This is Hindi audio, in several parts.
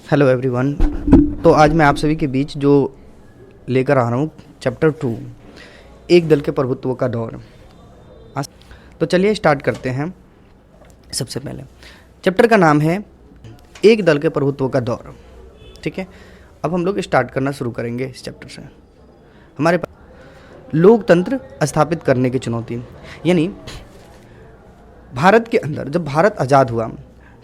Hello everyone. तो आज मैं आप सभी के बीच जो लेकर आ रहा हूँ चैप्टर 2, एक दल के प्रभुत्व का दौर। तो चलिए स्टार्ट करते हैं। सबसे पहले चैप्टर का नाम है एक दल के प्रभुत्व का दौर। ठीक है, अब हम लोग स्टार्ट करना शुरू करेंगे इस चैप्टर से। हमारे पास लोकतंत्र स्थापित करने की चुनौती, यानी भारत के अंदर जब भारत आज़ाद हुआ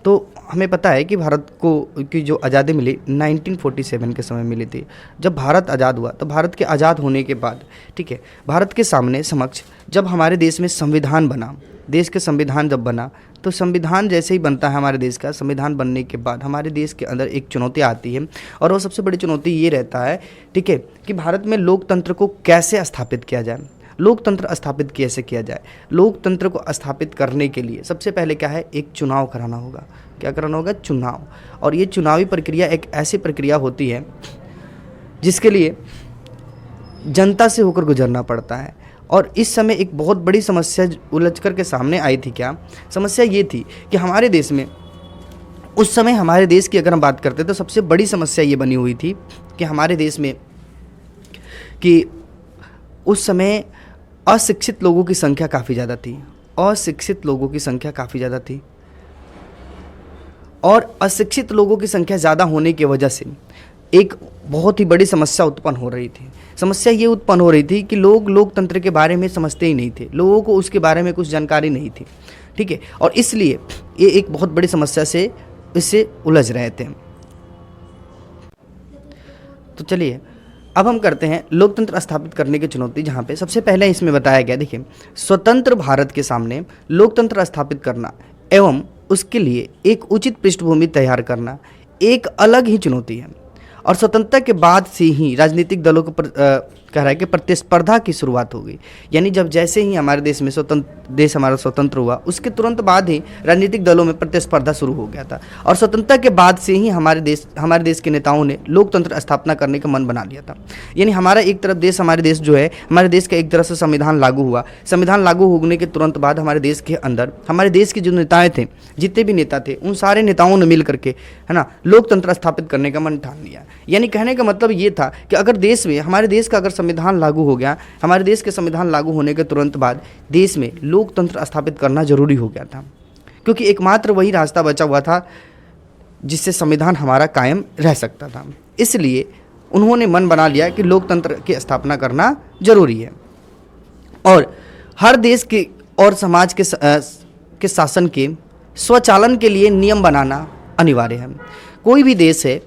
तो हमें पता है कि भारत को की जो आज़ादी मिली 1947 के समय मिली थी। जब भारत आज़ाद हुआ तो भारत के आज़ाद होने के बाद, ठीक है, भारत के सामने समक्ष जब हमारे देश में संविधान बना, देश के संविधान जब बना, तो संविधान जैसे ही बनता है हमारे देश का, संविधान बनने के बाद हमारे देश के अंदर एक चुनौती आती है, और वो सबसे बड़ी चुनौती ये रहता है, ठीक है, कि भारत में लोकतंत्र को कैसे स्थापित किया जाए। लोकतंत्र स्थापित कैसे किया जाए? लोकतंत्र को स्थापित करने के लिए सबसे पहले क्या है, एक चुनाव कराना होगा। क्या कराना होगा? चुनाव। और ये चुनावी प्रक्रिया एक ऐसी प्रक्रिया होती है जिसके लिए जनता से होकर गुजरना पड़ता है। और इस समय एक बहुत बड़ी समस्या उलझ कर के सामने आई थी। क्या समस्या ये थी कि हमारे देश में उस समय, हमारे देश की अगर हम बात करते तो सबसे बड़ी समस्या ये बनी हुई थी कि हमारे देश में कि उस समय अशिक्षित लोगों की संख्या काफ़ी ज़्यादा थी। अशिक्षित लोगों की संख्या काफ़ी ज़्यादा थी, और अशिक्षित लोगों की संख्या ज़्यादा होने की वजह से एक बहुत ही बड़ी समस्या उत्पन्न हो रही थी। समस्या ये उत्पन्न हो रही थी कि लोग लोकतंत्र के बारे में समझते ही नहीं थे, लोगों को उसके बारे में कुछ जानकारी नहीं थी। ठीक है, और इसलिए ये एक बहुत बड़ी समस्या से इससे उलझ रहे थे। तो चलिए अब हम करते हैं लोकतंत्र स्थापित करने की चुनौती, जहाँ पे सबसे पहले इसमें बताया गया, देखिए, स्वतंत्र भारत के सामने लोकतंत्र स्थापित करना एवं उसके लिए एक उचित पृष्ठभूमि तैयार करना एक अलग ही चुनौती है। और स्वतंत्रता के बाद से ही राजनीतिक दलों को कह रहा है कि प्रतिस्पर्धा की शुरुआत हो गई। यानी जब जैसे ही हमारे देश में देश हमारा स्वतंत्र हुआ, उसके तुरंत बाद ही राजनीतिक दलों में प्रतिस्पर्धा शुरू हो गया था। और स्वतंत्रता के बाद से ही हमारे देश के नेताओं ने लोकतंत्र स्थापना करने का मन बना लिया था। यानी हमारा एक तरफ देश, हमारे देश जो है, हमारे देश का एक तरह से संविधान लागू हुआ। संविधान लागू होने के तुरंत बाद हमारे देश के अंदर, हमारे देश के जो नेताएं थे, जितने भी नेता थे, उन सारे नेताओं ने मिल करके, है ना, लोकतंत्र स्थापित करने का मन ठान लिया। यानी कहने का मतलब ये था कि अगर देश में, हमारे देश का अगर संविधान लागू हो गया, हमारे देश के संविधान लागू होने के तुरंत बाद देश में लोकतंत्र स्थापित करना जरूरी हो गया था, क्योंकि एकमात्र वही रास्ता बचा हुआ था जिससे संविधान हमारा कायम रह सकता था। इसलिए उन्होंने मन बना लिया कि लोकतंत्र की स्थापना करना जरूरी है, और हर देश के और समाज के शासन के स्वचालन के लिए नियम बनाना अनिवार्य है। कोई भी देश है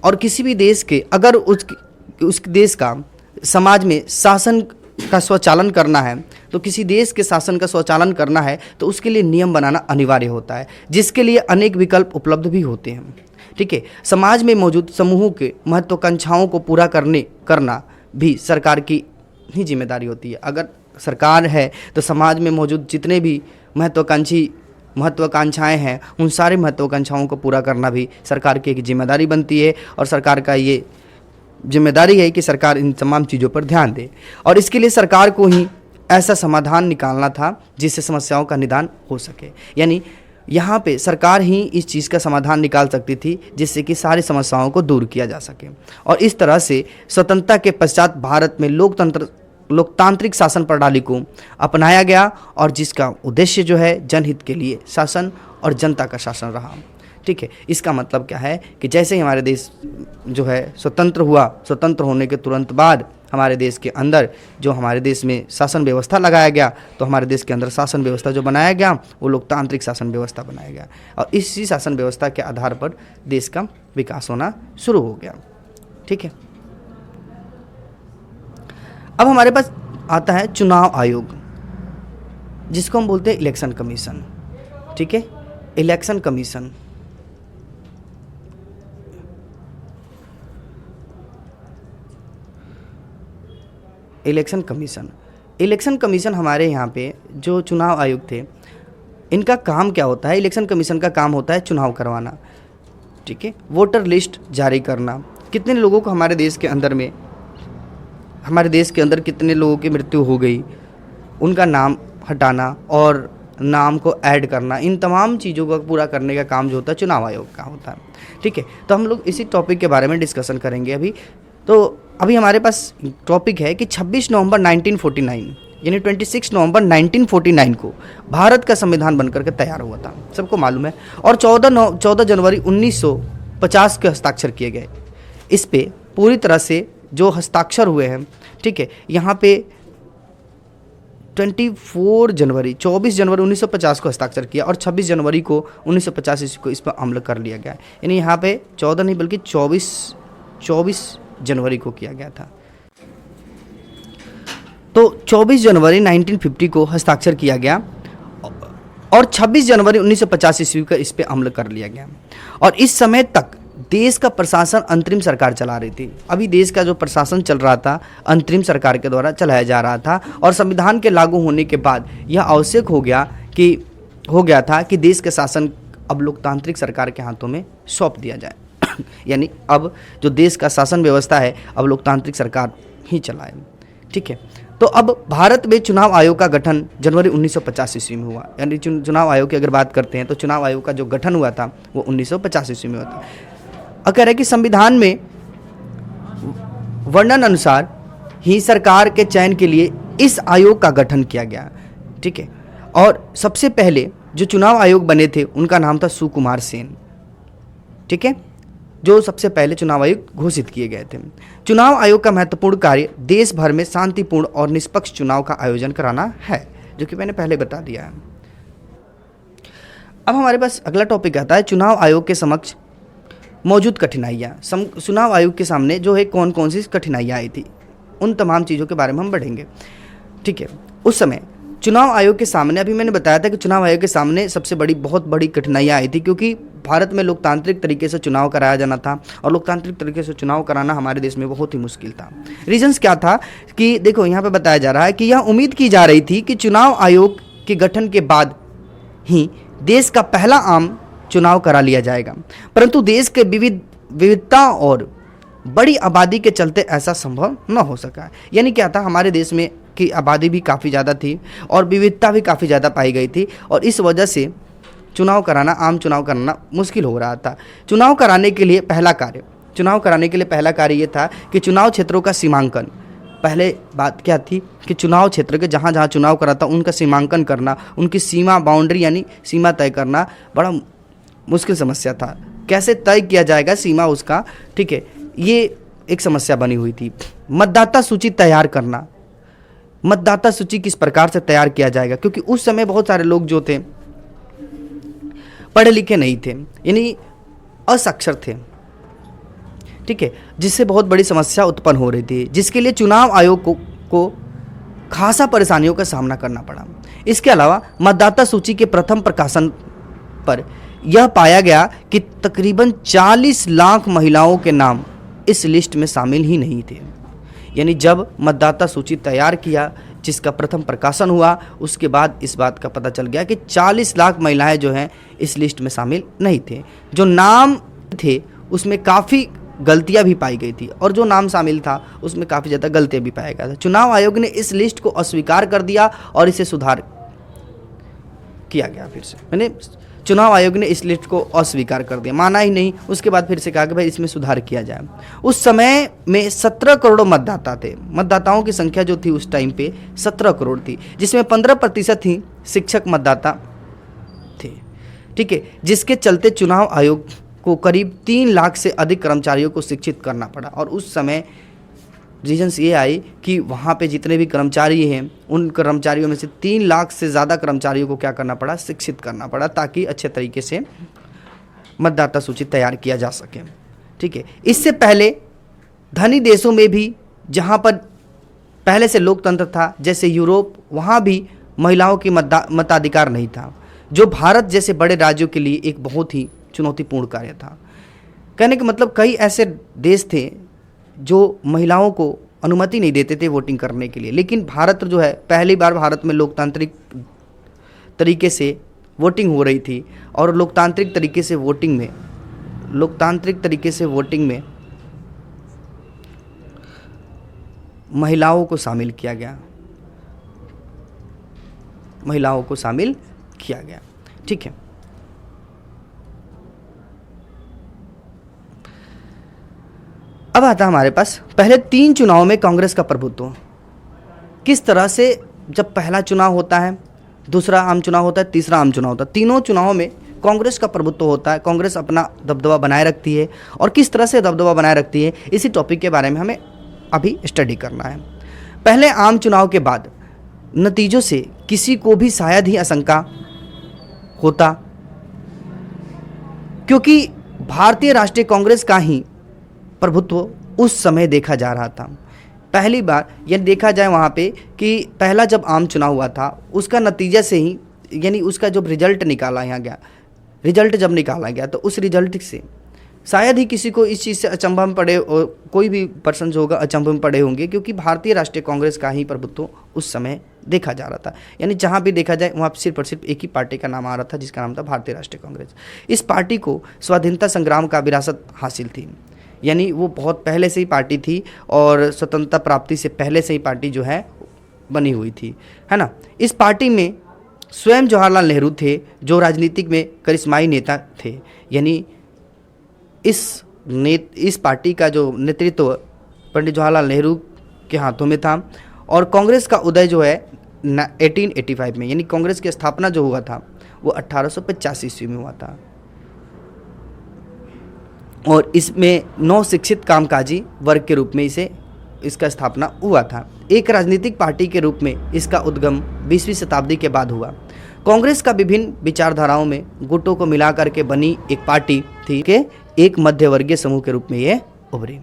और किसी भी देश के अगर उस देश का समाज में शासन का स्वचालन करना है, तो किसी देश के शासन का स्वचालन करना है तो उसके लिए नियम बनाना अनिवार्य होता है, जिसके लिए अनेक विकल्प उपलब्ध भी होते हैं। ठीक है, समाज में मौजूद समूहों के महत्वाकांक्षाओं को पूरा करना भी सरकार की ही जिम्मेदारी होती है। अगर सरकार है तो समाज में मौजूद जितने भी महत्वाकांक्षाएं हैं, उन सारे महत्वाकांक्षाओं को पूरा करना भी सरकार की एक जिम्मेदारी बनती है। और सरकार का ये जिम्मेदारी है कि सरकार इन तमाम चीज़ों पर ध्यान दे, और इसके लिए सरकार को ही ऐसा समाधान निकालना था जिससे समस्याओं का निदान हो सके। यानी यहाँ पे सरकार ही इस चीज़ का समाधान निकाल सकती थी जिससे कि सारी समस्याओं को दूर किया जा सके। और इस तरह से स्वतंत्रता के पश्चात भारत में लोकतांत्रिक शासन प्रणाली को अपनाया गया, और जिसका उद्देश्य जो है जनहित के लिए शासन और जनता का शासन रहा। ठीक है, इसका मतलब क्या है कि जैसे ही हमारे देश जो है स्वतंत्र हुआ, स्वतंत्र होने के तुरंत बाद हमारे देश के अंदर जो हमारे देश में शासन व्यवस्था लगाया गया, तो हमारे देश के अंदर शासन व्यवस्था जो बनाया गया वो लोकतांत्रिक शासन व्यवस्था बनाया गया, और इसी शासन व्यवस्था के आधार पर देश का विकास होना शुरू हो गया। ठीक है, अब हमारे पास आता है चुनाव आयोग, जिसको हम बोलते हैं इलेक्शन कमीशन। ठीक है, इलेक्शन कमीशन। इलेक्शन कमीशन हमारे यहाँ पे जो चुनाव आयोग थे, इनका काम क्या होता है? इलेक्शन कमीशन का काम होता है चुनाव करवाना। ठीक है, वोटर लिस्ट जारी करना, कितने लोगों को हमारे देश के अंदर कितने लोगों की मृत्यु हो गई, उनका नाम हटाना, और नाम को ऐड करना, इन तमाम चीज़ों को पूरा करने का काम जो होता है चुनाव आयोग का होता है। ठीक है, तो हम लोग इसी टॉपिक के बारे में डिस्कशन करेंगे अभी। तो अभी हमारे पास टॉपिक है कि 26 नवंबर 1949 यानी 26 नवंबर 1949 को भारत का संविधान बनकर के तैयार हुआ था, सबको मालूम है। और 14 जनवरी 1950 के हस्ताक्षर किए गए। इस पे पूरी तरह से जो हस्ताक्षर हुए हैं, ठीक है, यहाँ पे 24 जनवरी 1950 को हस्ताक्षर किया और 26 जनवरी को 1950 ईस्वी को इस पर अमल कर लिया गया। यानी यहाँ पे 14 नहीं बल्कि 24 जनवरी को किया गया था। तो 24 जनवरी 1950 को हस्ताक्षर किया गया और 26 जनवरी 1950 ईस्वी को इस पे अमल कर लिया गया। और इस समय तक देश का प्रशासन अंतरिम सरकार चला रही थी। अभी देश का जो प्रशासन चल रहा था अंतरिम सरकार के द्वारा चलाया जा रहा था। और संविधान के लागू होने के बाद यह आवश्यक हो गया था कि देश के शासन अब लोकतांत्रिक सरकार के हाथों में सौंप दिया जाए। यानी अब जो देश का शासन व्यवस्था है अब लोकतांत्रिक सरकार ही चलाए। ठीक है, तो अब भारत में चुनाव आयोग का गठन जनवरी 1950 ईस्वी में हुआ। यानी चुनाव आयोग की अगर बात करते हैं तो चुनाव आयोग का जो गठन हुआ था वो 1950 ईस्वी में हुआ था। अब कह रहे कि संविधान में वर्णन अनुसार ही सरकार के चयन के लिए इस आयोग का गठन किया गया। ठीक है, और सबसे पहले जो चुनाव आयोग बने थे उनका नाम था सुकुमार सेन। ठीक है, जो सबसे पहले चुनाव आयोग घोषित किए गए थे। चुनाव आयोग का महत्वपूर्ण कार्य देश भर में शांतिपूर्ण और निष्पक्ष चुनाव का आयोजन कराना है, जो कि मैंने पहले बता दिया है। अब हमारे पास अगला टॉपिक आता है चुनाव आयोग के समक्ष मौजूद कठिनाइयाँ। चुनाव आयोग के सामने जो है कौन कौन सी कठिनाइयाँ आई थी, उन तमाम चीज़ों के बारे में हम बढ़ेंगे। ठीक है, उस समय चुनाव आयोग के सामने, अभी मैंने बताया था कि चुनाव आयोग के सामने सबसे बहुत बड़ी कठिनाइयाँ आई थी, क्योंकि भारत में लोकतांत्रिक तरीके से चुनाव कराया जाना था और लोकतांत्रिक तरीके से चुनाव कराना हमारे देश में बहुत ही मुश्किल था। रीजंस क्या था कि देखो यहाँ पे बताया जा रहा है कि यह उम्मीद की जा रही थी कि चुनाव आयोग के गठन के बाद ही देश का पहला आम चुनाव करा लिया जाएगा, परंतु देश के विविधता और बड़ी आबादी के चलते ऐसा संभव न हो सका। यानी क्या था, हमारे देश में की आबादी भी काफ़ी ज़्यादा थी और विविधता भी काफ़ी ज़्यादा पाई गई थी और इस वजह से आम चुनाव कराना मुश्किल हो रहा था। चुनाव कराने के लिए पहला कार्य ये था कि चुनाव क्षेत्रों का सीमांकन। पहले बात क्या थी कि चुनाव क्षेत्र के जहाँ जहाँ चुनाव करा था उनका सीमांकन करना, उनकी सीमा बाउंड्री यानी सीमा तय करना बड़ा मुश्किल समस्या था। कैसे तय किया जाएगा सीमा उसका, ठीक है, ये एक समस्या बनी हुई थी। मतदाता सूची तैयार करना, मतदाता सूची किस प्रकार से तैयार किया जाएगा, क्योंकि उस समय बहुत सारे लोग जो थे पढ़े लिखे नहीं थे, यानी असाक्षर थे। ठीक है, जिससे बहुत बड़ी समस्या उत्पन्न हो रही थी, जिसके लिए चुनाव आयोग को खासा परेशानियों का सामना करना पड़ा। इसके अलावा मतदाता सूची के प्रथम प्रकाशन पर यह पाया गया कि तकरीबन 40 लाख महिलाओं के नाम इस लिस्ट में शामिल ही नहीं थे। यानी जब मतदाता सूची तैयार किया, जिसका प्रथम प्रकाशन हुआ, उसके बाद इस बात का पता चल गया कि 40 लाख महिलाएं जो हैं इस लिस्ट में शामिल नहीं थे। जो नाम थे उसमें काफ़ी गलतियां भी पाई गई थी और जो नाम शामिल था उसमें काफ़ी ज़्यादा गलतियां भी पाया गया था। चुनाव आयोग ने इस लिस्ट को अस्वीकार कर दिया और इसे सुधार किया गया। फिर से मैंने चुनाव आयोग ने इस लिस्ट को अस्वीकार कर दिया, माना ही नहीं। उसके बाद फिर से कहा कि भाई इसमें सुधार किया जाए। उस समय में 17 करोड़ मतदाता थे। मतदाताओं की संख्या जो थी उस टाइम पे 17 करोड़ थी, जिसमें 15% ही शिक्षक मतदाता थे। ठीक है, जिसके चलते चुनाव आयोग को करीब 3 लाख से अधिक कर्मचारियों को शिक्षित करना पड़ा। और उस समय रीजन्स ये आई कि वहाँ पे जितने भी कर्मचारी हैं उन कर्मचारियों में से 3 लाख से ज़्यादा कर्मचारियों को क्या करना पड़ा, शिक्षित करना पड़ा, ताकि अच्छे तरीके से मतदाता सूची तैयार किया जा सके। ठीक है, इससे पहले धनी देशों में भी जहाँ पर पहले से लोकतंत्र था, जैसे यूरोप, वहाँ भी महिलाओं की मताधिकार नहीं था, जो भारत जैसे बड़े राज्यों के लिए एक बहुत ही चुनौतीपूर्ण कार्य था। कहने का मतलब कई ऐसे देश थे जो महिलाओं को अनुमति नहीं देते थे वोटिंग करने के लिए, लेकिन भारत जो है पहली बार भारत में लोकतांत्रिक तरीके से वोटिंग हो रही थी और लोकतांत्रिक तरीके से वोटिंग में महिलाओं को शामिल किया गया। किया गया। ठीक है, अब आता है हमारे पास पहले 3 चुनाव में कांग्रेस का प्रभुत्व किस तरह से। जब पहला चुनाव होता है, दूसरा आम चुनाव होता है, तीसरा आम चुनाव होता है, तीनों चुनावों में कांग्रेस का प्रभुत्व होता है, कांग्रेस अपना दबदबा बनाए रखती है। और किस तरह से दबदबा बनाए रखती है, इसी टॉपिक के बारे में हमें अभी स्टडी करना है। पहले आम चुनाव के बाद नतीजों से किसी को भी शायद ही आशंका होता, क्योंकि भारतीय राष्ट्रीय कांग्रेस का ही प्रभुत्व उस समय देखा जा रहा था। पहली बार यह देखा जाए वहाँ पे कि पहला जब आम चुनाव हुआ था उसका नतीजा से ही, यानी उसका जब रिजल्ट निकाला यहाँ गया, रिजल्ट जब निकाला गया तो उस रिजल्ट से शायद ही किसी को इस चीज़ से अचंभा में पड़े, और कोई भी पर्सन जो होगा अचंभा में पड़े होंगे, क्योंकि भारतीय राष्ट्रीय कांग्रेस का ही प्रभुत्व उस समय देखा जा रहा था। यानी जहाँ भी देखा जाए वहाँ सिर्फ और सिर्फ एक ही पार्टी का नाम आ रहा था, जिसका नाम था भारतीय राष्ट्रीय कांग्रेस। इस पार्टी को स्वाधीनता संग्राम का विरासत हासिल थी, यानी वो बहुत पहले से ही पार्टी थी और स्वतंत्रता प्राप्ति से पहले से ही पार्टी जो है बनी हुई थी, है ना। इस पार्टी में स्वयं जवाहरलाल नेहरू थे जो राजनीतिक में करिश्माई नेता थे, यानी इस पार्टी का जो नेतृत्व पंडित जवाहरलाल नेहरू के हाथों में था। और कांग्रेस का उदय जो है 1885 में, यानी कांग्रेस की स्थापना जो हुआ था वो 1885 ईस्वी में हुआ था। और इसमें 9 शिक्षित कामकाजी वर्ग के रूप में इसका स्थापना हुआ था। एक राजनीतिक पार्टी के रूप में इसका उद्गम 20वीं शताब्दी के बाद हुआ। कांग्रेस का विभिन्न विचारधाराओं में गुटों को मिला करके बनी एक पार्टी थी कि एक मध्यवर्गीय समूह के रूप में यह उभरी।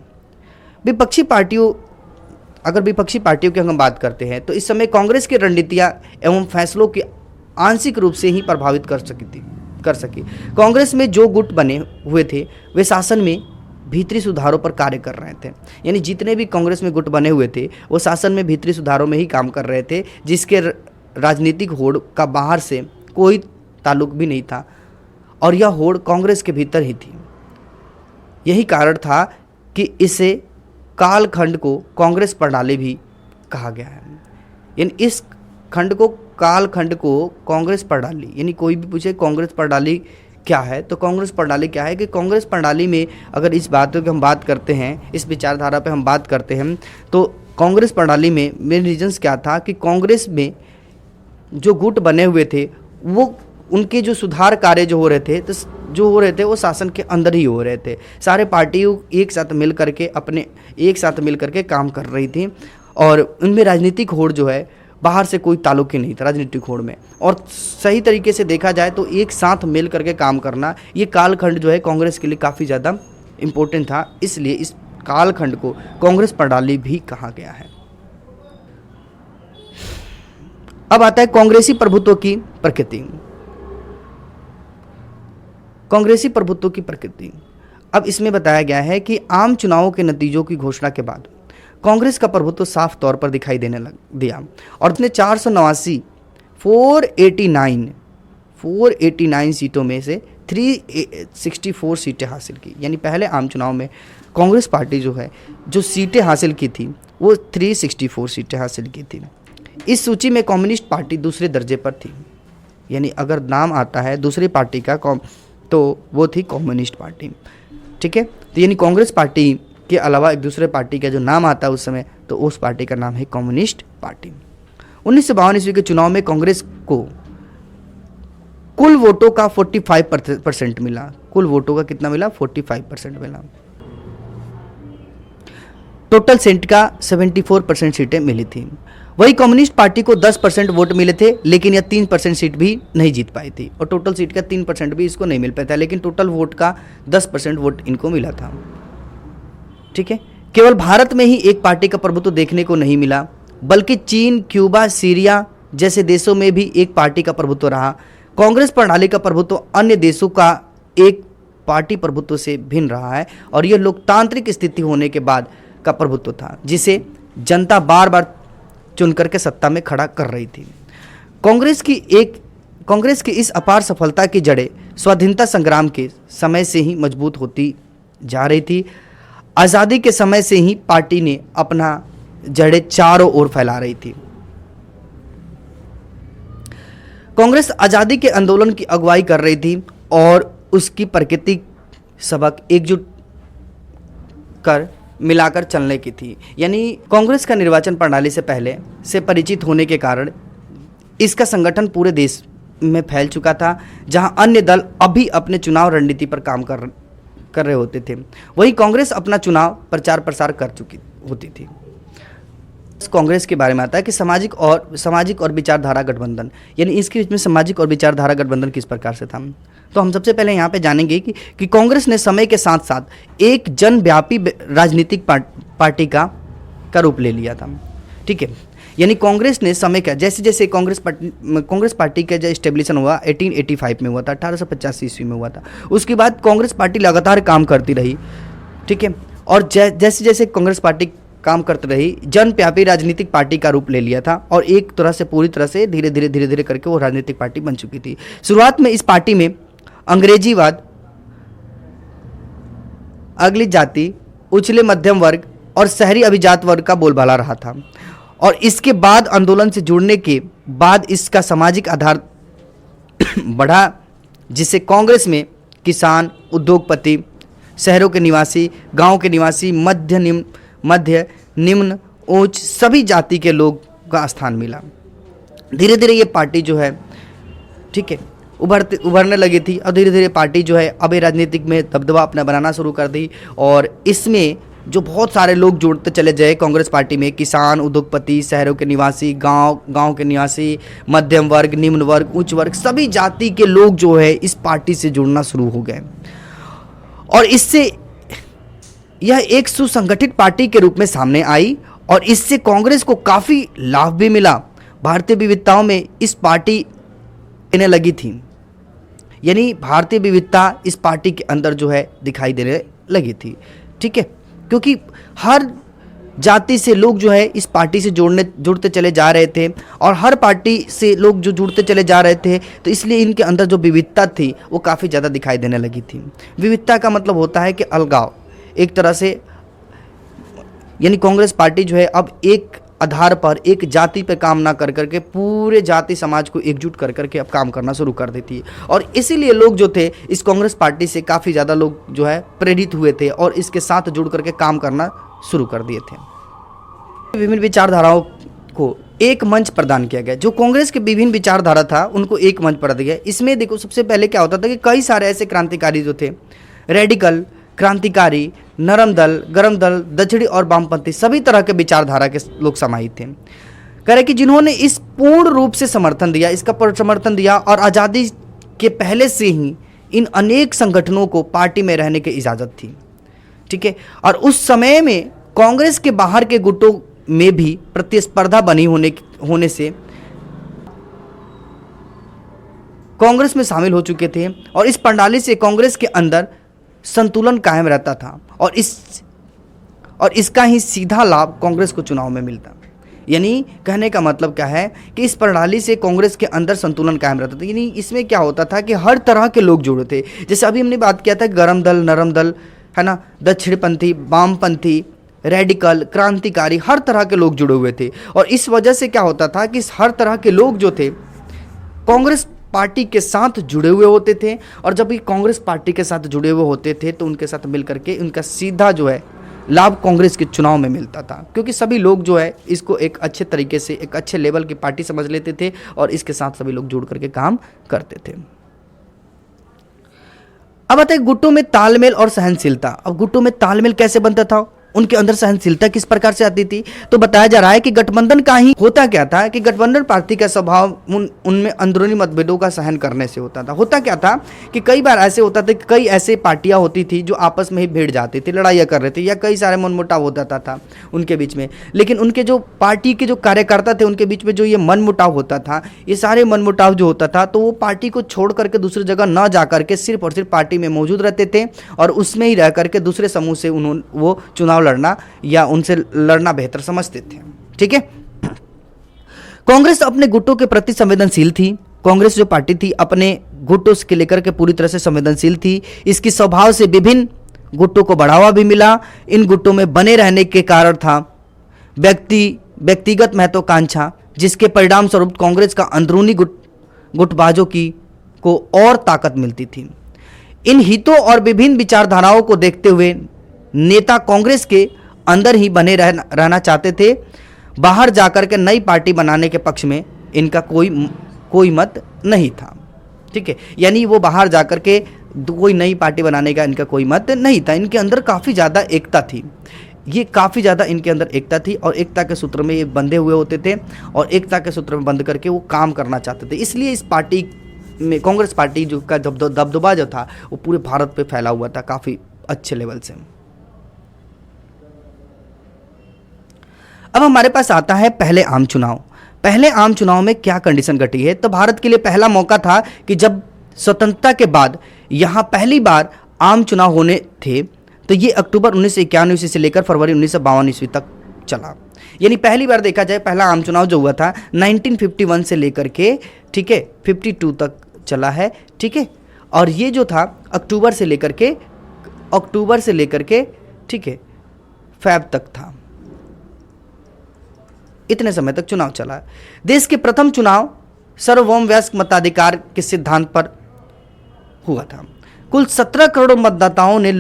विपक्षी पार्टियों की हम बात करते हैं तो इस समय कांग्रेस की रणनीतियां एवं फैसलों की आंशिक रूप से ही प्रभावित कर सकी। कांग्रेस में जो गुट बने हुए थे वे शासन में भीतरी सुधारों पर कार्य कर रहे थे, यानी जितने भी कांग्रेस में गुट बने हुए थे वो शासन में भीतरी सुधारों में ही काम कर रहे थे, जिसके राजनीतिक होड़ का बाहर से कोई ताल्लुक भी नहीं था और यह होड़ कांग्रेस के भीतर ही थी। यही कारण था कि इसे कालखंड को कांग्रेस प्रणाली भी कहा गया है। यानी इस खंड को कालखंड को कांग्रेस प्रणाली, यानी कोई भी पूछे कांग्रेस प्रणाली क्या है तो कांग्रेस प्रणाली क्या है कि कांग्रेस प्रणाली में अगर इस बातों की हम बात करते हैं, इस विचारधारा पे हम बात करते हैं तो कांग्रेस प्रणाली में मेन रीजंस क्या था कि कांग्रेस में जो गुट बने हुए थे वो उनके जो सुधार कार्य जो हो रहे थे वो शासन के अंदर ही हो रहे थे। सारे पार्टियों एक साथ मिल करके काम कर रही थी और उनमें राजनीतिक होड़ जो है बाहर से कोई ताल्लुक ही नहीं था राजनीतिक होड़ में। और सही तरीके से देखा जाए तो एक साथ मिल करके काम करना ये कालखंड जो है कांग्रेस के लिए काफ़ी ज़्यादा इम्पोर्टेंट था, इसलिए इस कालखंड को कांग्रेस प्रणाली भी कहा गया है। अब आता है कांग्रेसी प्रभुत्व की प्रकृति। कांग्रेसी प्रभुत्व की प्रकृति अब इसमें बताया गया है कि आम चुनावों के नतीजों की घोषणा के बाद कांग्रेस का प्रभुत्व साफ तौर पर दिखाई देने लग दिया और उसने 489 सीटों में से 364 सीटें हासिल की। यानी पहले आम चुनाव में कांग्रेस पार्टी जो है जो सीटें हासिल की थी वो 364 सीटें हासिल की थी। इस सूची में कम्युनिस्ट पार्टी दूसरे दर्जे पर थी, यानी अगर नाम आता है दूसरी पार्टी का तो वो थी कम्युनिस्ट पार्टी। ठीक है, तो यानी कांग्रेस पार्टी के अलावा एक दूसरे पार्टी का जो नाम आता है उस समय तो उस पार्टी का नाम है कम्युनिस्ट पार्टी। 1952 ईस्वी के चुनाव में कांग्रेस को कुल वोटों का 45% मिला। कुल वोटों का कितना मिला? 45% मिला। टोटल सीट का 74% सीटें मिली थी। वही कम्युनिस्ट पार्टी को 10% वोट मिले थे, लेकिन यह 3% सीट भी नहीं जीत पाई थी और टोटल सीट का 3% भी इसको नहीं मिल पाया था, लेकिन टोटल वोट का 10% वोट इनको मिला था। ठीक है, केवल भारत में ही एक पार्टी का प्रभुत्व देखने को नहीं मिला, बल्कि चीन, क्यूबा, सीरिया जैसे देशों में भी एक पार्टी का प्रभुत्व रहा। कांग्रेस प्रणाली का प्रभुत्व अन्य देशों का एक पार्टी प्रभुत्व से भिन्न रहा है और यह लोकतांत्रिक स्थिति होने के बाद का प्रभुत्व था, जिसे जनता बार बार चुन करके सत्ता में खड़ा कर रही थी। कांग्रेस की इस अपार सफलता की जड़ें स्वाधीनता संग्राम के समय से ही मजबूत होती जा रही थी। आज़ादी के समय से ही पार्टी ने अपना जड़ें चारों ओर फैला रही थी। कांग्रेस आज़ादी के आंदोलन की अगुवाई कर रही थी और उसकी प्रकृति सबक एकजुट कर मिलाकर चलने की थी। यानी कांग्रेस का निर्वाचन प्रणाली से पहले से परिचित होने के कारण इसका संगठन पूरे देश में फैल चुका था, जहां अन्य दल अभी अपने चुनाव रणनीति पर काम कर रहे होते थे, वही कांग्रेस अपना चुनाव प्रचार प्रसार कर चुकी होती थी। कांग्रेस के बारे में आता है कि सामाजिक और विचारधारा गठबंधन, यानी इसके बीच में सामाजिक और विचारधारा गठबंधन किस प्रकार से था। तो हम सबसे पहले यहाँ पे जानेंगे कि कांग्रेस ने समय के साथ साथ एक जनव्यापी राजनीतिक पार्टी का रूप ले लिया था। ठीक है, यानी कांग्रेस ने समय का जैसे जैसे कांग्रेस पार्टी का जो एस्टेब्लिशन हुआ 1885 में हुआ था, 1885 ईस्वी में हुआ था। उसके बाद कांग्रेस पार्टी लगातार काम करती रही। ठीक है, और जैसे जैसे कांग्रेस पार्टी काम करती रही, जनव्यापी राजनीतिक पार्टी का रूप ले लिया था और एक तरह से पूरी तरह से धीरे धीरे करके वो राजनीतिक पार्टी बन चुकी थी। शुरुआत में इस पार्टी में अंग्रेजीवाद, अगली जाति, उछले मध्यम वर्ग और शहरी अभिजात वर्ग का बोलबाला रहा था, और इसके बाद आंदोलन से जुड़ने के बाद इसका सामाजिक आधार बढ़ा, जिससे कांग्रेस में किसान, उद्योगपति, शहरों के निवासी, गांव के निवासी, मध्य, निम्न, उच्च सभी जाति के लोग का स्थान मिला। धीरे धीरे ये पार्टी जो है, ठीक है, उभरने लगी थी और धीरे धीरे पार्टी जो है अब राजनीतिक में दबदबा अपना बनाना शुरू कर दी, और इसमें जो बहुत सारे लोग जुड़ते चले जाए कांग्रेस पार्टी में, किसान, उद्योगपति, शहरों के निवासी, गांव के निवासी, मध्यम वर्ग, निम्न वर्ग, उच्च वर्ग, सभी जाति के लोग जो है इस पार्टी से जुड़ना शुरू हो गए, और इससे यह एक सुसंगठित पार्टी के रूप में सामने आई और इससे कांग्रेस को काफ़ी लाभ भी मिला। भारतीय विविधताओं में इस पार्टी देने लगी थी, यानी भारतीय विविधता इस पार्टी के अंदर जो है दिखाई देने लगी थी। ठीक है, क्योंकि हर जाति से लोग जो है इस पार्टी से जुड़ते चले जा रहे थे, और हर पार्टी से लोग जो जुड़ते चले जा रहे थे, तो इसलिए इनके अंदर जो विविधता थी वो काफ़ी ज़्यादा दिखाई देने लगी थी। विविधता का मतलब होता है कि अलगाव, एक तरह से, यानी कांग्रेस पार्टी जो है अब एक आधार पर, एक जाति पर काम ना कर करके पूरे जाति समाज को एकजुट कर करके अब काम करना शुरू कर देती है, और इसीलिए लोग जो थे इस कांग्रेस पार्टी से काफ़ी ज़्यादा लोग जो है प्रेरित हुए थे और इसके साथ जुड़ करके काम करना शुरू कर दिए थे। विभिन्न विचारधाराओं को एक मंच प्रदान किया गया, जो कांग्रेस के विभिन्न विचारधारा था उनको एक मंच प्रदान किया गया। इसमें देखो सबसे पहले क्या होता था कि कई सारे ऐसे क्रांतिकारी जो थे, रेडिकल, क्रांतिकारी, नरम दल, गरम दल, दक्षिणी और वामपंथी, सभी तरह के विचारधारा के लोग समाहित थे। कह रहे कि जिन्होंने इस पूर्ण रूप से समर्थन दिया, इसका समर्थन दिया, और आज़ादी के पहले से ही इन अनेक संगठनों को पार्टी में रहने की इजाज़त थी। ठीक है, और उस समय में कांग्रेस के बाहर के गुटों में भी प्रतिस्पर्धा बनी होने से कांग्रेस में शामिल हो चुके थे, और इस प्रणाली से कांग्रेस के अंदर संतुलन कायम रहता था, और इसका ही सीधा लाभ कांग्रेस को चुनाव में मिलता। यानी कहने का मतलब क्या है कि इस प्रणाली से कांग्रेस के अंदर संतुलन कायम रहता था। यानी इसमें क्या होता था कि हर तरह के लोग जुड़े थे, जैसे अभी हमने बात किया था गरम दल, नरम दल, है ना, दक्षिणपंथी, वामपंथी, रेडिकल, क्रांतिकारी, हर तरह के लोग जुड़े हुए थे, और इस वजह से क्या होता था कि हर तरह के लोग जो थे कांग्रेस पार्टी के साथ जुड़े हुए होते थे, और जब भी कांग्रेस पार्टी के साथ जुड़े हुए होते थे तो उनके साथ मिल करके उनका सीधा जो है लाभ कांग्रेस के चुनाव में मिलता था, क्योंकि सभी लोग जो है इसको एक अच्छे तरीके से, एक अच्छे लेवल की पार्टी समझ लेते थे, और इसके साथ सभी लोग जुड़ करके काम करते थे। अब आता है गुटों में तालमेल और सहनशीलता। अब गुटों में तालमेल कैसे बनता था, उनके अंदर सहनशीलता किस प्रकार से आती थी, तो बताया जा रहा है कि गठबंधन का ही होता क्या था कि गठबंधन पार्टी का स्वभाव उनमें अंदरूनी मतभेदों का सहन करने से होता था। होता क्या था कि कई बार ऐसे होता था कि कई ऐसे पार्टियां होती थी जो आपस में ही भिड़ जाती थी, लड़ाइयाँ कर रहे थे, या कई सारे मनमुटाव होता था उनके बीच में, लेकिन उनके जो पार्टी के जो कार्यकर्ता थे उनके बीच में जो ये मनमुटाव होता था, ये सारे मनमुटाव जो होता था, तो वो पार्टी को छोड़ करके दूसरी जगह न जा करके सिर्फ और सिर्फ पार्टी में मौजूद रहते थे, और उसमें ही रह करके दूसरे समूह से वो चुनाव लड़ना या उनसे लड़ना बेहतर समझते थे। ठीक है, कांग्रेस अपने गुटों के प्रति संवेदनशील थी। कांग्रेस जो पार्टी थी अपने गुटों के लेकर के पूरी तरह से संवेदनशील थी। इसकी स्वभाव से विभिन्न गुटों को बढ़ावा भी मिला। इन गुटों में बने रहने के कारण था व्यक्तिगत महत्वाकांक्षा, जिसके परिणाम स्वरूप कांग्रेस का अंदरूनी गुटबाजों की को और ताकत मिलती थी। इन हितों और विभिन्न विचारधाराओं को देखते हुए नेता कांग्रेस के अंदर ही बने रहना चाहते थे। बाहर जाकर के नई पार्टी बनाने के पक्ष में इनका कोई मत नहीं था। ठीक है, यानी वो बाहर जाकर के कोई नई पार्टी बनाने का इनका कोई मत नहीं था। इनके अंदर काफ़ी ज़्यादा एकता थी, ये काफ़ी ज़्यादा इनके अंदर एकता थी और एकता के सूत्र में ये बंधे हुए होते थे और एकता के सूत्र में बंध करके वो काम करना चाहते थे। इसलिए इस पार्टी में कांग्रेस पार्टी जो का दबदबा जो था वो पूरे भारत पे फैला हुआ था काफ़ी अच्छे लेवल से। अब हमारे पास आता है पहले आम चुनाव। पहले आम चुनाव में क्या कंडीशन घटी है, तो भारत के लिए पहला मौका था कि जब स्वतंत्रता के बाद यहाँ पहली बार आम चुनाव होने थे, तो ये अक्टूबर 1991 ईस्वी से लेकर फरवरी 1952 ईस्वी तक चला। यानी पहली बार देखा जाए पहला आम चुनाव जो हुआ था 1951 से लेकर के, ठीक है, 52 तक चला है। ठीक है, और ये जो था अक्टूबर से लेकर के ठीक है फैब तक था, इतने समय तक चुनाव चला। देश के प्रथम चुनाव सार्वभौम वयस्क मताधिकार के सिद्धांत पर हुआ था। कुल 17 करोड़ मतदाताओं ने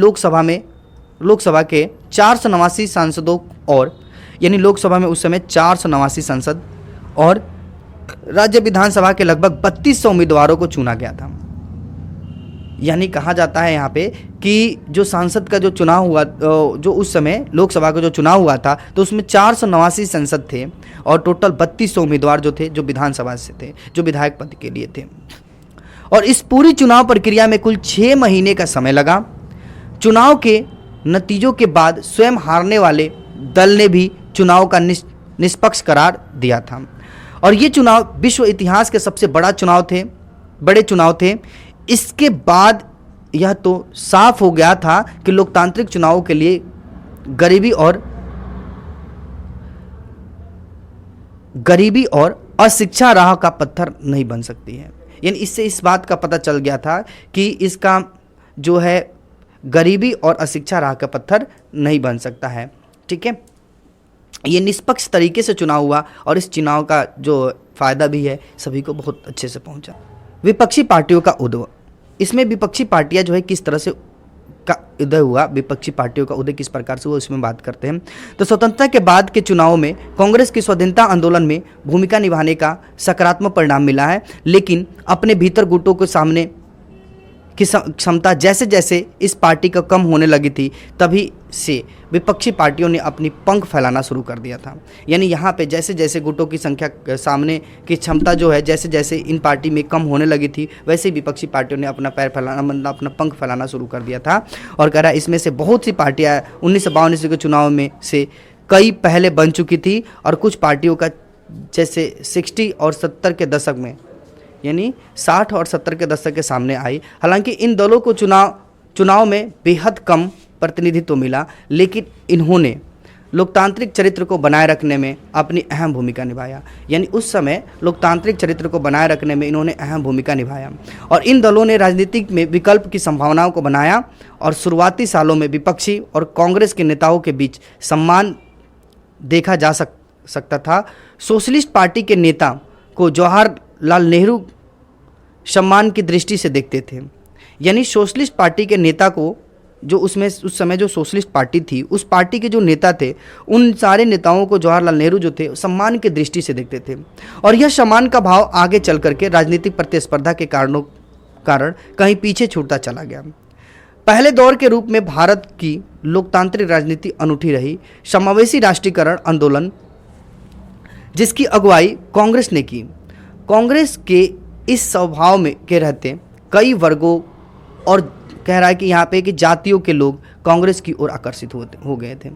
लोकसभा के 489 सांसदों और यानी लोकसभा में उस समय 489 सांसद और राज्य विधानसभा के लगभग 3200 उम्मीदवारों को चुना गया था। यानी कहा जाता है यहाँ पे कि जो सांसद का जो चुनाव हुआ, जो उस समय लोकसभा का जो चुनाव हुआ था, तो उसमें 489 सांसद थे और टोटल 3200 उम्मीदवार जो थे जो विधानसभा से थे, जो विधायक पद के लिए थे। और इस पूरी चुनाव प्रक्रिया में कुल 6 महीने का समय लगा। चुनाव के नतीजों के बाद स्वयं हारने वाले दल ने भी चुनाव का निष्पक्ष करार दिया था और ये चुनाव विश्व इतिहास के सबसे बड़े चुनाव थे। इसके बाद यह तो साफ हो गया था कि लोकतांत्रिक चुनावों के लिए गरीबी और अशिक्षा राह का पत्थर नहीं बन सकती है। यानी इससे इस बात का पता चल गया था कि इसका जो है गरीबी और अशिक्षा राह का पत्थर नहीं बन सकता है। ठीक है, ये निष्पक्ष तरीके से चुनाव हुआ और इस चुनाव का जो फायदा भी है सभी को बहुत अच्छे से पहुंचा। विपक्षी पार्टियों का उदय, इसमें विपक्षी पार्टियां जो है किस तरह से का उदय हुआ, विपक्षी पार्टियों का उदय किस प्रकार से हुआ, इसमें बात करते हैं। तो स्वतंत्रता के बाद के चुनावों में कांग्रेस की स्वाधीनता आंदोलन में भूमिका निभाने का सकारात्मक परिणाम मिला है, लेकिन अपने भीतर गुटों के सामने की क्षमता जैसे जैसे इस पार्टी का कम होने लगी थी, तभी से विपक्षी पार्टियों ने अपनी पंख फैलाना शुरू कर दिया था। यानी यहाँ पे जैसे जैसे गुटों की संख्या सामने की क्षमता जो है जैसे जैसे इन पार्टी में कम होने लगी थी, वैसे ही विपक्षी पार्टियों ने अपना अपना पंख फैलाना शुरू कर दिया था। और कह रहा है इसमें से बहुत सी पार्टियाँ 1952 ईस्वी के चुनाव में से कई पहले बन चुकी थी और कुछ पार्टियों का जैसे 60 और 70 के दशक में, यानी 60 और 70 के दशक के सामने आई। हालांकि इन दलों को चुनाव में बेहद कम प्रतिनिधित्व मिला, लेकिन इन्होंने लोकतांत्रिक चरित्र को बनाए रखने में अपनी अहम भूमिका निभाया। यानी उस समय लोकतांत्रिक चरित्र को बनाए रखने में इन्होंने अहम भूमिका निभाया और इन दलों ने राजनीति में विकल्प की संभावनाओं को बनाया और शुरुआती सालों में विपक्षी और कांग्रेस के नेताओं के बीच सम्मान देखा जा सकता था। सोशलिस्ट पार्टी के नेता को जवाहरलाल नेहरू सम्मान की दृष्टि से देखते थे। यानी सोशलिस्ट पार्टी के नेता को जो उस समय जो सोशलिस्ट पार्टी थी, उस पार्टी के जो नेता थे, उन सारे नेताओं को जवाहरलाल नेहरू जो थे सम्मान की दृष्टि से देखते थे और यह सम्मान का भाव आगे चल करके राजनीतिक प्रतिस्पर्धा के कारण कहीं पीछे छूटता चला गया। पहले दौर के रूप में भारत की लोकतांत्रिक राजनीति अनूठी रही। समावेशी राष्ट्रीयकरण आंदोलन जिसकी अगुवाई कांग्रेस ने की, कांग्रेस के इस स्वभाव में के रहते कई वर्गों और कह रहा है कि यहाँ पे कि जातियों के लोग कांग्रेस की ओर आकर्षित हो गए थे।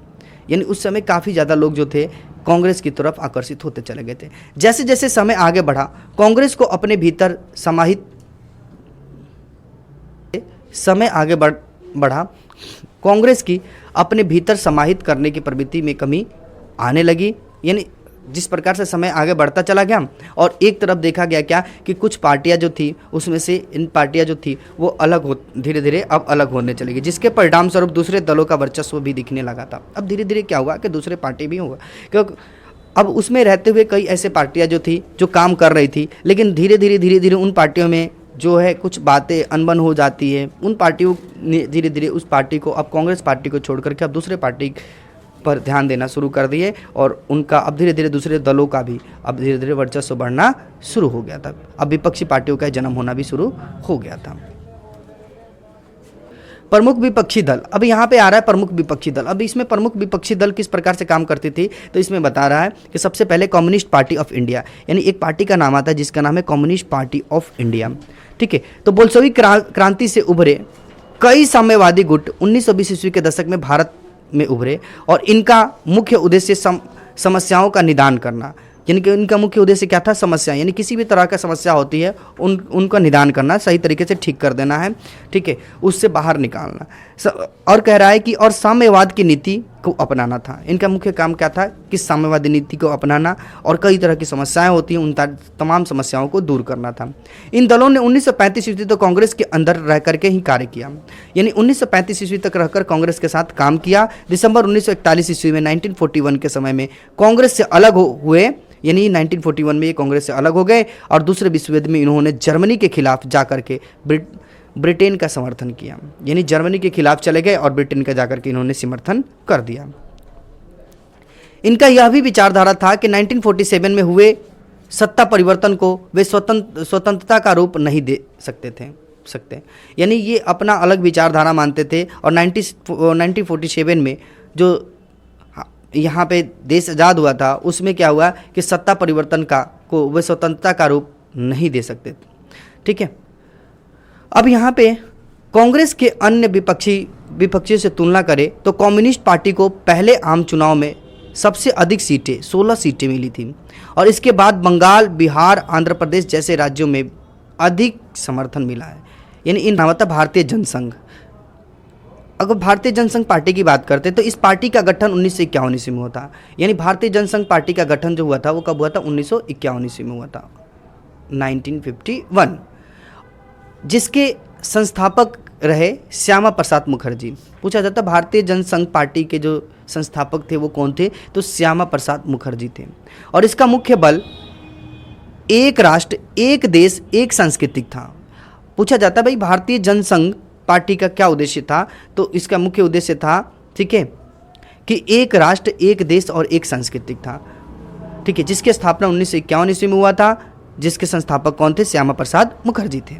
यानी उस समय काफ़ी ज़्यादा लोग जो थे कांग्रेस की तरफ आकर्षित होते चले गए थे। जैसे जैसे समय आगे बढ़ा, कांग्रेस को अपने भीतर बढ़ा कांग्रेस की अपने भीतर समाहित करने की प्रवृत्ति में कमी आने लगी। यानी जिस प्रकार से समय आगे बढ़ता चला गया और एक तरफ देखा गया क्या कि कुछ पार्टियां जो थी उसमें से इन पार्टियां जो थी वो धीरे धीरे अब अलग होने चलेगी, जिसके परिणाम स्वरूप दूसरे दलों का वर्चस्व भी दिखने लगा था। अब धीरे धीरे क्या हुआ कि दूसरे पार्टी भी होगा, क्योंकि अब उसमें रहते हुए कई ऐसे पार्टियां जो थी जो काम कर रही थी, लेकिन धीरे धीरे उन पार्टियों में जो है कुछ बातें अनबन हो जाती है। उन पार्टियों ने धीरे धीरे उस पार्टी को, अब कांग्रेस पार्टी को छोड़ करके अब दूसरे पार्टी पर ध्यान देना शुरू कर दिए, और उनका अब धीरे धीरे दूसरे दलों का भी अब धीरे धीरे वर्चस्व बढ़ना शुरू हो गया था। अब विपक्षी पार्टियों का जन्म होना भी शुरू हो गया था। प्रमुख विपक्षी दल, अब यहाँ पे आ रहा है प्रमुख विपक्षी दल। अब इसमें प्रमुख विपक्षी दल किस प्रकार से काम करती थी, तो इसमें बता रहा है कि सबसे पहले कम्युनिस्ट पार्टी ऑफ इंडिया, यानी एक पार्टी का नाम आता है जिसका नाम है कम्युनिस्ट पार्टी ऑफ इंडिया। ठीक है, तो बोल्शेविक क्रांति से उभरे कई साम्यवादी गुट 1920 ईस्वी के दशक में भारत में उभरे, और इनका मुख्य उद्देश्य समस्याओं का निदान करना, यानी कि इनका मुख्य उद्देश्य क्या था, समस्या, यानी किसी भी तरह का समस्या होती है उनका निदान करना, सही तरीके से ठीक कर देना है, ठीक है, उससे बाहर निकालना। और कह रहा है कि और साम्यवाद की नीति को अपनाना था। इनका मुख्य काम क्या था कि साम्यवादी नीति को अपनाना और कई तरह की समस्याएं होती हैं उन तमाम समस्याओं को दूर करना था। इन दलों ने 1935 ईस्वी तक कांग्रेस के अंदर रह करके ही कार्य किया, यानी 1935 ईस्वी तक रहकर कांग्रेस के साथ काम किया। दिसंबर 1941 ईस्वी में 1941 के समय में कांग्रेस से अलग हुए, यानी 1941 में ये कांग्रेस से अलग हो गए, और दूसरे विश्व युद्ध में इन्होंने जर्मनी के खिलाफ जाकर के ब्रिटेन का समर्थन किया, यानी जर्मनी के खिलाफ चले गए और ब्रिटेन का जाकर के इन्होंने समर्थन कर दिया। इनका यह भी विचारधारा था कि 1947 में हुए सत्ता परिवर्तन को वे स्वतंत्रता का रूप नहीं दे सकते, यानी ये अपना अलग विचारधारा मानते थे। और 1947 में जो यहाँ पे देश आज़ाद हुआ था उसमें क्या हुआ कि सत्ता परिवर्तन को वे स्वतंत्रता का रूप नहीं दे सकते थे। ठीक है, अब यहाँ पे कांग्रेस के अन्य विपक्षियों से तुलना करें तो कम्युनिस्ट पार्टी को पहले आम चुनाव में सबसे अधिक सीटें 16 सीटें मिली थी, और इसके बाद बंगाल, बिहार, आंध्र प्रदेश जैसे राज्यों में अधिक समर्थन मिला है। यानी इन नाम था भारतीय जनसंघ। अगर भारतीय जनसंघ पार्टी की बात करते तो इस पार्टी का गठन 1951 ईस्वी में हुआ था, यानी भारतीय जनसंघ पार्टी का गठन जो हुआ था वो कब हुआ था, 1951 ईस्वी में हुआ था, 1951, जिसके संस्थापक रहे श्यामा प्रसाद मुखर्जी। पूछा जाता भारतीय जनसंघ पार्टी के जो संस्थापक थे वो कौन थे, तो श्यामा प्रसाद मुखर्जी थे। और इसका मुख्य बल एक राष्ट्र एक देश एक सांस्कृतिक था। पूछा जाता भाई भारतीय जनसंघ पार्टी का क्या उद्देश्य था, तो इसका मुख्य उद्देश्य था, ठीक है, कि एक राष्ट्र एक देश और एक सांस्कृतिक था। ठीक है, जिसकी स्थापना 1951 ईस्वी में हुआ था, जिसके संस्थापक कौन थे, श्यामा प्रसाद मुखर्जी थे।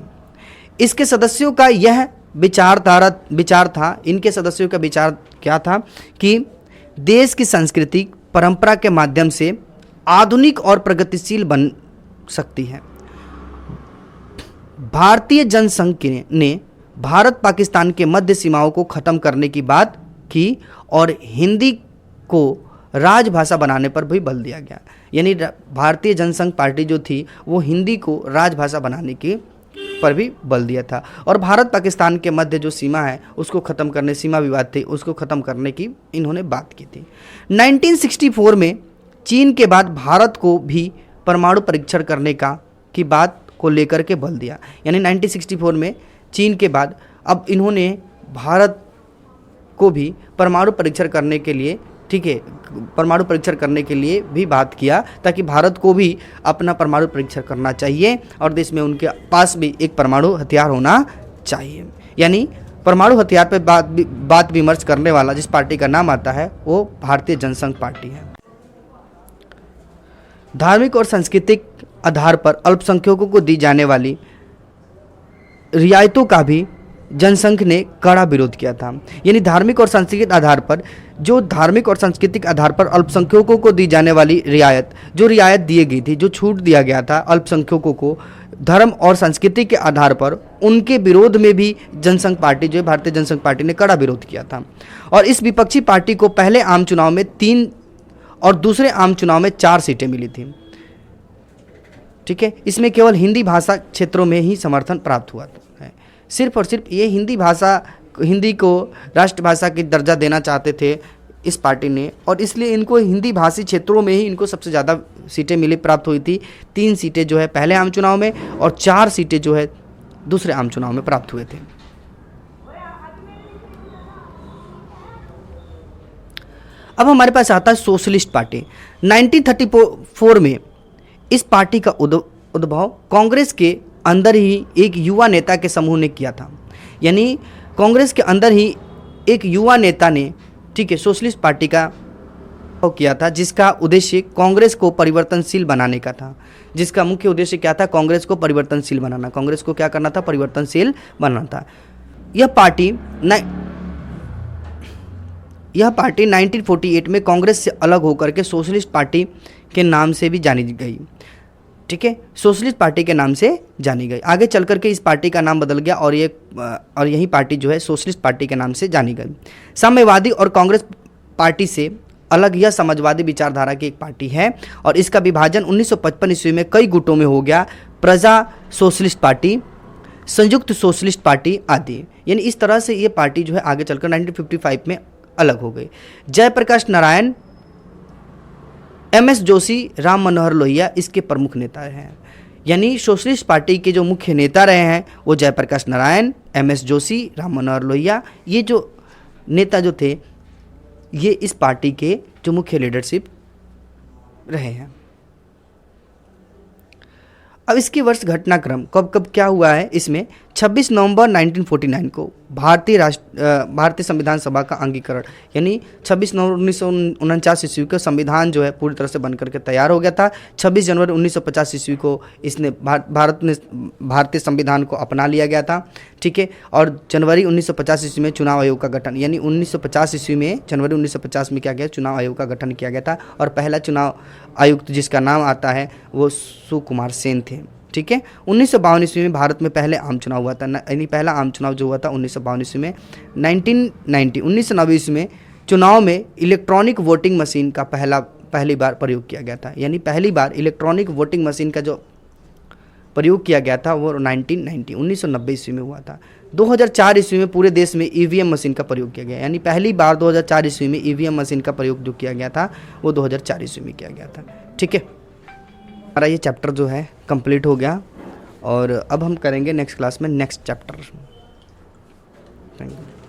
इसके सदस्यों का यह विचार था, इनके सदस्यों का विचार क्या था कि देश की सांस्कृतिक परंपरा के माध्यम से आधुनिक और प्रगतिशील बन सकती है। भारतीय जनसंघ ने भारत पाकिस्तान के मध्य सीमाओं को ख़त्म करने की बात की और हिंदी को राजभाषा बनाने पर भी बल दिया गया। यानी भारतीय जनसंघ पार्टी जो थी वो हिंदी को राजभाषा बनाने की पर भी बल दिया था, और भारत पाकिस्तान के मध्य जो सीमा है उसको ख़त्म करने, सीमा विवाद थे उसको ख़त्म करने की इन्होंने बात की थी। 1964 में चीन के बाद भारत को भी परमाणु परीक्षण करने की बात को लेकर के बल दिया। यानी 1964 में चीन के बाद अब इन्होंने भारत को भी परमाणु परीक्षण करने के लिए, ठीक है, परमाणु परीक्षण करने के लिए भी बात किया, ताकि भारत को भी अपना परमाणु परीक्षण करना चाहिए और देश में उनके पास भी एक परमाणु हथियार होना चाहिए। यानी परमाणु हथियार पर बात विमर्श करने वाला जिस पार्टी का नाम आता है वो भारतीय जनसंघ पार्टी है। धार्मिक और सांस्कृतिक आधार पर अल्पसंख्यकों को दी जाने वाली रियायतों का भी जनसंघ ने कड़ा विरोध किया था। यानी धार्मिक और सांस्कृतिक आधार पर, जो धार्मिक और सांस्कृतिक आधार पर अल्पसंख्यकों को दी जाने वाली जो रियायत दी गई थी, जो छूट दिया गया था अल्पसंख्यकों को धर्म और संस्कृति के आधार पर, उनके विरोध में भी जनसंघ पार्टी जो है भारतीय जनसंघ पार्टी ने कड़ा विरोध किया था। और इस विपक्षी पार्टी को पहले आम चुनाव में 3 और दूसरे आम चुनाव में 4 सीटें मिली थी। ठीक है, इसमें केवल हिंदी भाषा क्षेत्रों में ही समर्थन प्राप्त हुआ है। सिर्फ और सिर्फ ये हिंदी को राष्ट्रभाषा की दर्जा देना चाहते थे इस पार्टी ने, और इसलिए इनको हिंदी भाषी क्षेत्रों में ही इनको सबसे ज़्यादा सीटें प्राप्त हुई थी। 3 सीटें जो है पहले आम चुनाव में और 4 सीटें जो है दूसरे आम चुनाव में प्राप्त हुए थे। अब हमारे पास आता है सोशलिस्ट पार्टी। 1934 में इस पार्टी का उद्भव कांग्रेस के अंदर ही एक युवा नेता के समूह ने किया था। यानी कांग्रेस के अंदर ही एक युवा नेता ने, ठीक है, सोशलिस्ट पार्टी का किया था, जिसका उद्देश्य कांग्रेस को परिवर्तनशील बनाने का था। जिसका मुख्य उद्देश्य क्या था? कांग्रेस को परिवर्तनशील बनाना। कांग्रेस को क्या करना था? परिवर्तनशील बनाना था। यह पार्टी 1948 में कांग्रेस से अलग होकर के सोशलिस्ट पार्टी के नाम से भी जानी गई। ठीक है, सोशलिस्ट पार्टी के नाम से जानी गई। आगे चल करके इस पार्टी का नाम बदल गया और यही पार्टी जो है सोशलिस्ट पार्टी के नाम से जानी गई। साम्यवादी और कांग्रेस पार्टी से अलग यह समाजवादी विचारधारा की एक पार्टी है और इसका विभाजन 1955 ईस्वी में कई गुटों में हो गया। प्रजा सोशलिस्ट पार्टी, संयुक्त सोशलिस्ट पार्टी आदि। यानी इस तरह से ये पार्टी जो है आगे चलकर 1955 में अलग हो गई। जयप्रकाश नारायण, MS जोशी, राम मनोहर लोहिया इसके प्रमुख नेता हैं। यानी सोशलिस्ट पार्टी के जो मुख्य नेता रहे हैं वो जयप्रकाश नारायण, MS जोशी, राम मनोहर लोहिया, ये जो नेता जो थे ये इस पार्टी के जो मुख्य लीडरशिप रहे हैं। अब इसकी वर्ष घटनाक्रम कब कब क्या हुआ है इसमें 26 नवंबर 1949 को भारतीय संविधान सभा का अंगीकरण, यानी 26 नवंबर 1949 ईस्वी को संविधान जो है पूरी तरह से बन करके तैयार हो गया था। 26 जनवरी 1950 ईस्वी को इसने भारतीय संविधान को अपना लिया गया था। ठीक है, और जनवरी 1950 ईस्वी में चुनाव आयोग का गठन, यानी 1950 ईस्वी में जनवरी 1950 में क्या गया? चुनाव आयोग का गठन किया गया था और पहला चुनाव आयुक्त जिसका नाम आता है वो सुकुमार सेन थे। ठीक है, 1952 ईस्वी में भारत में पहले आम चुनाव हुआ था, यानी पहला आम चुनाव जो हुआ था 1952 ईस्वी में। 1990 ईस्वी में चुनाव में इलेक्ट्रॉनिक वोटिंग मशीन का पहली बार प्रयोग किया गया था। यानी पहली बार इलेक्ट्रॉनिक वोटिंग मशीन का जो प्रयोग किया गया था वो 1990 ईस्वी में हुआ था। 2004 ईस्वी में पूरे देश में EVM मशीन का प्रयोग किया गया। यानी पहली बार 2004 ईस्वी में EVM मशीन का प्रयोग जो किया गया था वो 2004 ईस्वी में किया गया था। ठीक है, हमारा ये चैप्टर जो है कंप्लीट हो गया और अब हम करेंगे नेक्स्ट क्लास में नेक्स्ट चैप्टर। Thank you.